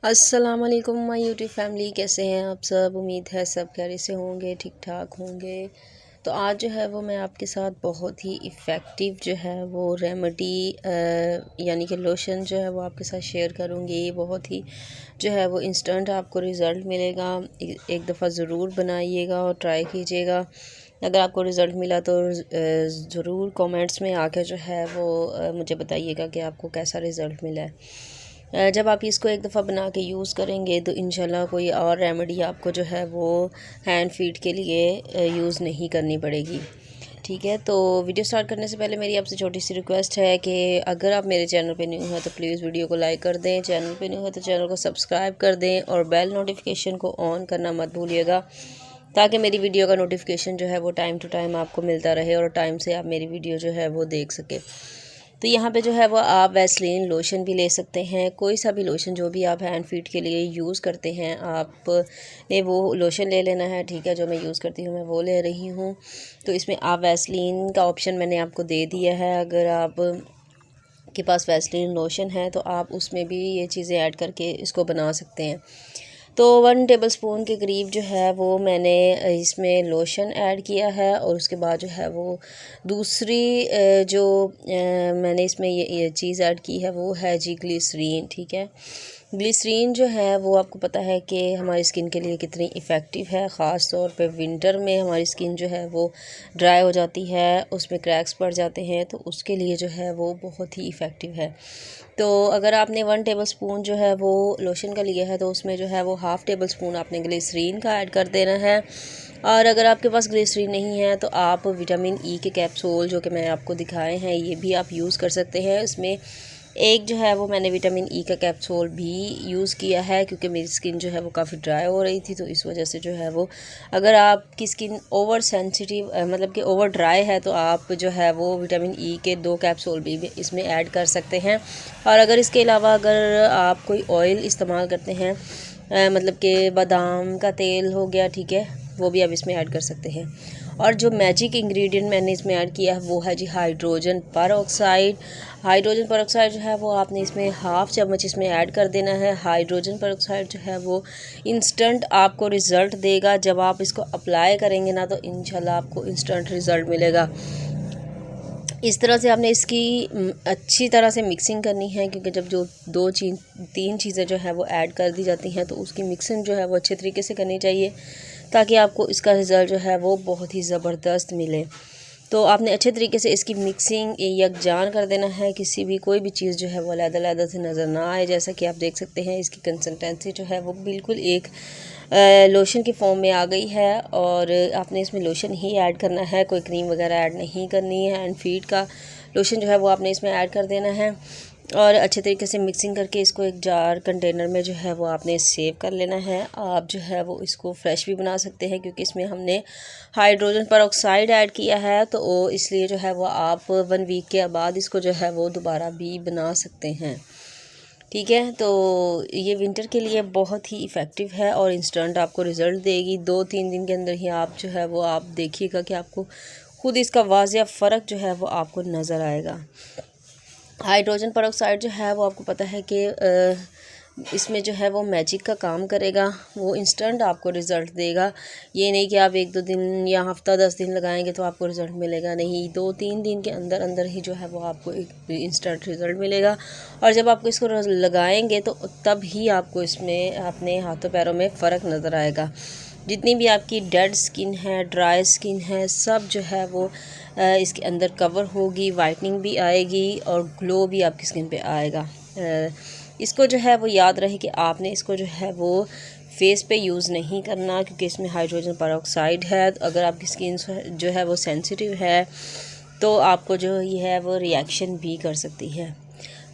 अस्सलाम वालेकुम my YouTube family, कैसे हैं आप सब। उम्मीद है सब खैरियत से होंगे, ठीक ठाक होंगे। तो आज जो है वो मैं आपके साथ बहुत ही इफ़ेक्टिव जो है वो रेमेडी यानी कि लोशन जो है वो आपके साथ शेयर करूँगी। बहुत ही जो है वो इंस्टेंट आपको रिज़ल्ट मिलेगा। एक दफ़ा ज़रूर बनाइएगा और ट्राई कीजिएगा। अगर आपको रिज़ल्ट मिला तो ज़रूर कमेंट्स में आकर जो है वो मुझे बताइएगा कि आपको कैसा रिज़ल्ट मिला है। जब आप इसको एक दफ़ा बना के यूज़ करेंगे तो इंशाल्लाह कोई और रेमेडी आपको जो है वो हैंड फीट के लिए यूज़ नहीं करनी पड़ेगी। ठीक है, तो वीडियो स्टार्ट करने से पहले मेरी आपसे छोटी सी रिक्वेस्ट है कि अगर आप मेरे चैनल पे न्यू हैं तो प्लीज़ वीडियो को लाइक कर दें, चैनल पे न्यू है तो चैनल को सब्सक्राइब कर दें और बेल नोटिफिकेशन को ऑन करना मत भूलिएगा, ताकि मेरी वीडियो का नोटिफिकेशन जो है वो टाइम टू टाइम आपको मिलता रहे और टाइम से आप मेरी वीडियो जो है वो देख सकें। तो यहाँ पे जो है वो आप वैसलीन लोशन भी ले सकते हैं, कोई सा भी लोशन जो भी आप हैंड फीट के लिए यूज़ करते हैं आपने वो लोशन ले लेना है। ठीक है, जो मैं यूज़ करती हूँ मैं वो ले रही हूँ। तो इसमें आप वैसलीन का ऑप्शन मैंने आपको दे दिया है। अगर आप के पास वैसलीन लोशन है तो आप उसमें भी ये चीज़ें ऐड करके इसको बना सकते हैं। तो 1 टेबलस्पून के करीब जो है वो मैंने इसमें लोशन ऐड किया है और उसके बाद जो है वो दूसरी जो मैंने इसमें ये चीज़ ऐड की है वो है जी ग्लिसरीन। ठीक है, ग्लिसरीन जो है वो आपको पता है कि हमारी स्किन के लिए कितनी इफ़ेक्टिव है। ख़ास तौर पे विंटर में हमारी स्किन जो है वो ड्राई हो जाती है, उसमें क्रैक्स पड़ जाते हैं, तो उसके लिए जो है वो बहुत ही इफ़ेक्टिव है। तो अगर आपने 1 टेबलस्पून जो है वो लोशन का लिया है तो उसमें जो है वो हाफ़ टेबलस्पून आपने ग्लिसरीन का ऐड कर देना है। और अगर आपके पास ग्लिसरीन नहीं है तो आप विटामिन ई के कैप्सूल जो कि मैंने आपको दिखाए हैं ये भी आप यूज़ कर सकते हैं। इसमें एक जो है वो मैंने विटामिन ई का कैप्सूल भी यूज़ किया है, क्योंकि मेरी स्किन जो है वो काफ़ी ड्राई हो रही थी, तो इस वजह से जो है वो अगर आपकी स्किन ओवर सेंसिटिव मतलब कि ओवर ड्राई है तो आप जो है वो विटामिन ई के 2 कैप्सूल भी इसमें ऐड कर सकते हैं। और अगर इसके अलावा अगर आप कोई ऑयल इस्तेमाल करते हैं मतलब कि बादाम का तेल हो गया, ठीक है, वो भी आप इसमें ऐड कर सकते हैं। और जो मैजिक इंग्रेडिएंट मैंने इसमें ऐड किया है वो है जी हाइड्रोजन परऑक्साइड। हाइड्रोजन परऑक्साइड जो है वो आपने इसमें हाफ़ चम्मच इसमें ऐड कर देना है। हाइड्रोजन परऑक्साइड जो है वो इंस्टेंट आपको रिज़ल्ट देगा। जब आप इसको अप्लाई करेंगे ना तो इंशाल्लाह आपको इंस्टेंट रिज़ल्ट मिलेगा। इस तरह से आपने इसकी अच्छी तरह से मिक्सिंग करनी है, क्योंकि जब जो 2-3 चीज़ें जो है वो ऐड कर दी जाती हैं तो उसकी मिक्सिंग जो है वो अच्छे तरीके से करनी चाहिए, ताकि आपको इसका रिज़ल्ट जो है वो बहुत ही ज़बरदस्त मिले। तो आपने अच्छे तरीके से इसकी मिक्सिंग यकजान कर देना है, किसी भी कोई भी चीज़ जो है वो अलग-अलग से नज़र ना आए। जैसा कि आप देख सकते हैं इसकी कंसिस्टेंसी जो है वो बिल्कुल एक लोशन की फॉर्म में आ गई है। और आपने इसमें लोशन ही ऐड करना है, कोई क्रीम वगैरह ऐड नहीं करनी है। एंड फीट का लोशन जो है वो आपने इसमें ऐड कर देना है और अच्छे तरीके से मिक्सिंग करके इसको एक जार कंटेनर में जो है वो आपने सेव कर लेना है। आप जो है वो इसको फ्रेश भी बना सकते हैं, क्योंकि इसमें हमने हाइड्रोजन परऑक्साइड ऐड किया है, तो वो इसलिए जो है वो आप 1 वीक के बाद इसको जो है वो दोबारा भी बना सकते हैं। ठीक है, तो ये विंटर के लिए बहुत ही इफ़ेक्टिव है और इंस्टेंट आपको रिज़ल्ट देगी। 2-3 दिन के अंदर ही आप जो है वो आप देखिएगा कि आपको खुद इसका वाज़िया फ़र्क जो है वो आपको नज़र आएगा। हाइड्रोजन परऑक्साइड जो है वो आपको पता है कि इसमें जो है वो मैजिक का काम करेगा, वो इंस्टेंट आपको रिज़ल्ट देगा। ये नहीं कि आप 1-2 दिन या हफ़्ता 10 दिन लगाएंगे तो आपको रिज़ल्ट मिलेगा, नहीं, 2-3 दिन के अंदर अंदर ही जो है वो आपको एक इंस्टेंट रिज़ल्ट मिलेगा। और जब आपको इसको लगाएंगे तो तब ही आपको इसमें अपने हाथों पैरों में फ़र्क नज़र आएगा। जितनी भी आपकी डेड स्किन है, ड्राई स्किन है, सब जो है वो इसके अंदर कवर होगी, वाइटनिंग भी आएगी और ग्लो भी आपकी स्किन पे आएगा। इसको जो है वो याद रहे कि आपने इसको जो है वो फेस पे यूज़ नहीं करना, क्योंकि इसमें हाइड्रोजन परऑक्साइड है। तो अगर आपकी स्किन जो है वो सेंसिटिव है तो आपको जो ये है वो रिएक्शन भी कर सकती है।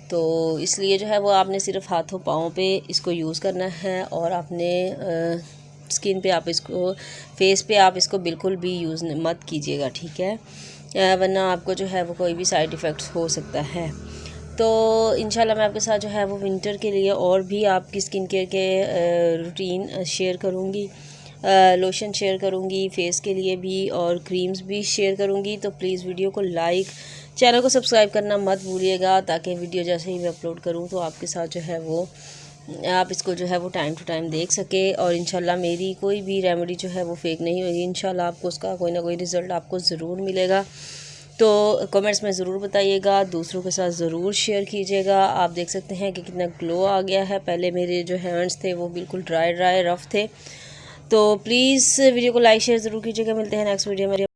तो इसलिए जो है वो आपने सिर्फ हाथों पाँव पे इसको यूज़ करना है और आपने स्किन पे आप इसको, फेस पे आप इसको बिल्कुल भी यूज़ मत कीजिएगा। ठीक है, वरना आपको जो है वो कोई भी साइड इफ़ेक्ट्स हो सकता है। तो इंशाल्लाह मैं आपके साथ जो है वो विंटर के लिए और भी आपकी स्किन केयर के रूटीन शेयर करूँगी, लोशन शेयर करूँगी फेस के लिए भी और क्रीम्स भी शेयर करूँगी। तो प्लीज़ वीडियो को लाइक, चैनल को सब्सक्राइब करना मत भूलिएगा, ताकि वीडियो जैसे ही मैं अपलोड करूँ तो आपके साथ जो है वो आप इसको जो है वो टाइम टू टाइम देख सके, और इंशाल्लाह मेरी कोई भी रेमेडी जो है वो फेक नहीं होगी। इंशाल्लाह आपको उसका कोई ना कोई रिज़ल्ट आपको ज़रूर मिलेगा। तो कमेंट्स में ज़रूर बताइएगा, दूसरों के साथ ज़रूर शेयर कीजिएगा। आप देख सकते हैं कि कितना ग्लो आ गया है। पहले मेरे जो हैंड्स थे वो बिल्कुल ड्राई रफ़ थे। तो प्लीज़ वीडियो को लाइक शेयर ज़रूर कीजिएगा। मिलते हैं नेक्स्ट वीडियो में।